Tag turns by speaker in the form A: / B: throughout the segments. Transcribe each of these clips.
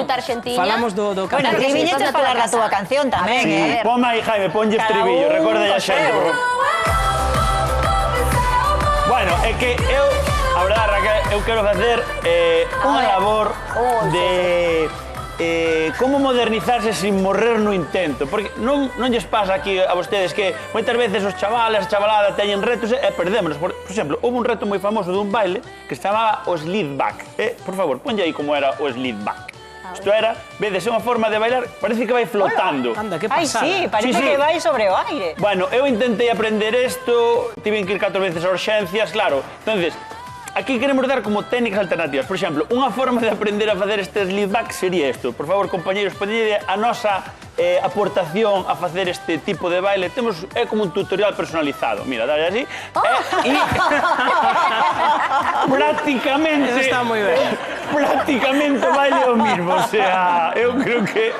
A: chutar xentiña.
B: Falamos do
C: Bueno,
B: café.
C: aquí viñetes falar da túa canción tamén,
A: Sí.
D: Ponme aí, Jaime, ponlle estribillo, recorda a xente. Bueno, é que eu, a verdade, Raquel, eu quero facer unha labor de como modernizarse sin morrer no intento, porque non lles pasa aquí a vostedes que moitas veces os chavales, a chavalada teñen retos e perdémonos. Por exemplo, houve un reto moi famoso dun baile que se chamaba o slide back. Por favor, ponlle aí como era o slide back. Isto era, vedes, é unha forma de bailar, parece que vai flotando.
B: Anda, que
C: Ai,
B: pasada.
C: sí, parece
D: Sí, sí.
C: que vai sobre o aire.
D: Bueno, eu intentei aprender isto, tiven que ir 4 veces a urxencias, claro. Entonces, aquí queremos dar como técnicas alternativas. Por exemplo, unha forma de aprender a facer este slide back sería isto. Por favor, compañeiros, ponede a nosa aportación a facer este tipo de baile. Temos, é como un tutorial personalizado. Mira, dale así. E prácticamente...
B: Eso está moi ben.
D: Prácticamente o baile é o mismo. O sea, eu creo que...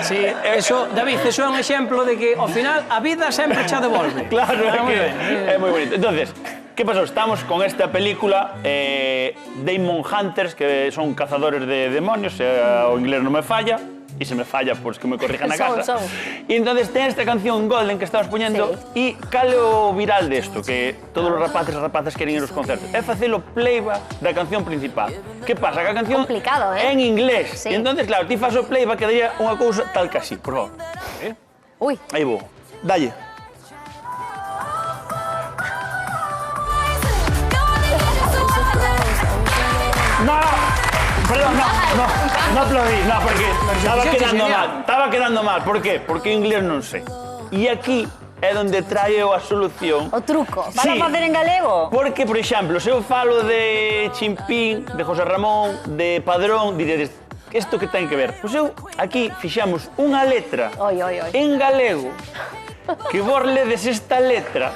B: Sí, eso, David, eso é un exemplo de que ao final a vida sempre xa devolve.
D: Claro,
B: Está moi ben.
D: é moi bonito. Entonces, ¿qué pasó? Estamos con esta película Demon Hunters, que son cazadores de demonios, o inglés non me falla, e se me falla, pues que me corrijan a casa. E entonces ten esta canción Golden que estamos poñendo e cal é o viral desto, que todos os rapaces e rapazas queren ir aos concertos. É facelo playback da canción principal. Que pasa? Que a canción
A: Complicado,
D: é en inglés.
A: Sí.
D: E entonces, claro, ti faz o playback que daría unha cousa tal que así, por favor.
A: Uy.
D: Aí vou. Dalle. No, perdón, no aplaudí, no, porque estaba quedando mal. Estaba quedando mal, por qué? Porque inglés non sei. E aquí é onde traio a solución.
A: O truco.
C: Van a facer en galego?
D: Porque, por exemplo, se eu falo de Chimpín, de José Ramón, de Padrón, diredes, isto que ten que ver? Pois eu aquí fixamos unha letra en galego que vos ledes esta letra,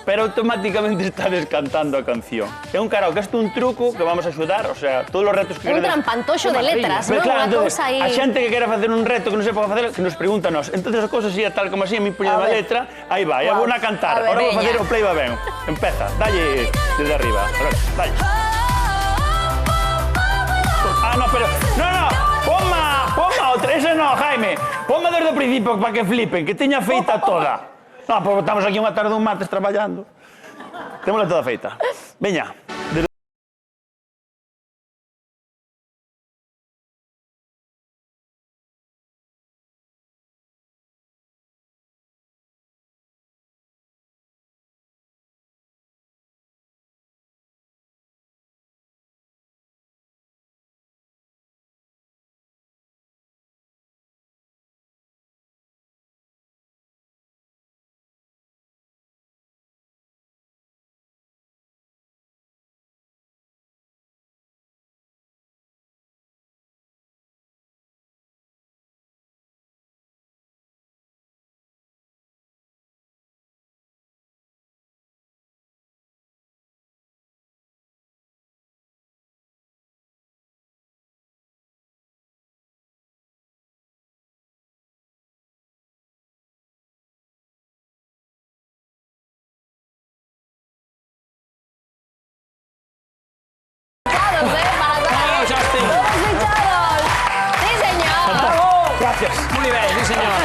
D: pero automáticamente estades cantando a canción. É un karaoke, isto é un truco que vamos a axudar, o sea, todos os retos que
A: Un
D: queredes...
A: trampantoxo de letras,
D: Pero
A: non?
D: claro,
A: Unha
D: entonces,
A: cousa aí...
D: a xente que quera facer un reto que non sepa facer, que nos pregunta a nós. Entonces a cousa así, tal como así, a mí poñendo a letra, aí vai, eu vou na cantar.
A: A ver,
D: Ahora vou
A: veña.
D: facer o play va ben. Empeza, dalle desde arriba. Dalle. Ah, no, pero... No, ponma outra, ese no, Jaime. Ponma desde o principio para que flipen, que teña feita toda. No, porque estamos aquí unha tarde un martes traballando. Témola toda feita. Veña.
A: ¡Todos fichados! ¡Sí, señor!
D: Gracias.
B: Moi ben, sí, señor.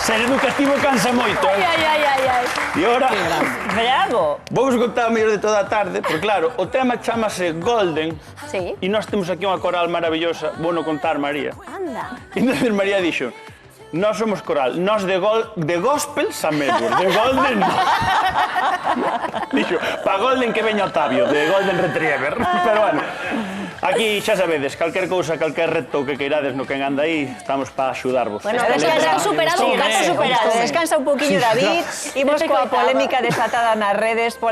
D: Ser educativo cansa moito,
A: Ay.
D: E ahora...
C: Bravo.
D: Vamos contar o mellor de toda a tarde, porque claro, o tema chamase Golden.
A: Sí.
D: E nós temos aquí unha coral maravillosa, bueno contar, María.
A: Anda.
D: E entonces María dixo, nós somos coral, nós de gospel sabemos, de Golden no. Dixo, pa Golden que veña Octavio, de Golden Retriever. Pero bueno, aquí xa sabedes, calquer cousa, calquer reto que queirades no que anda aí, estamos para axudarvos.
C: Bueno,
A: Reto superado.
C: Reto superado. Descansa un poquillo, David. Imos coa polémica desatada nas redes.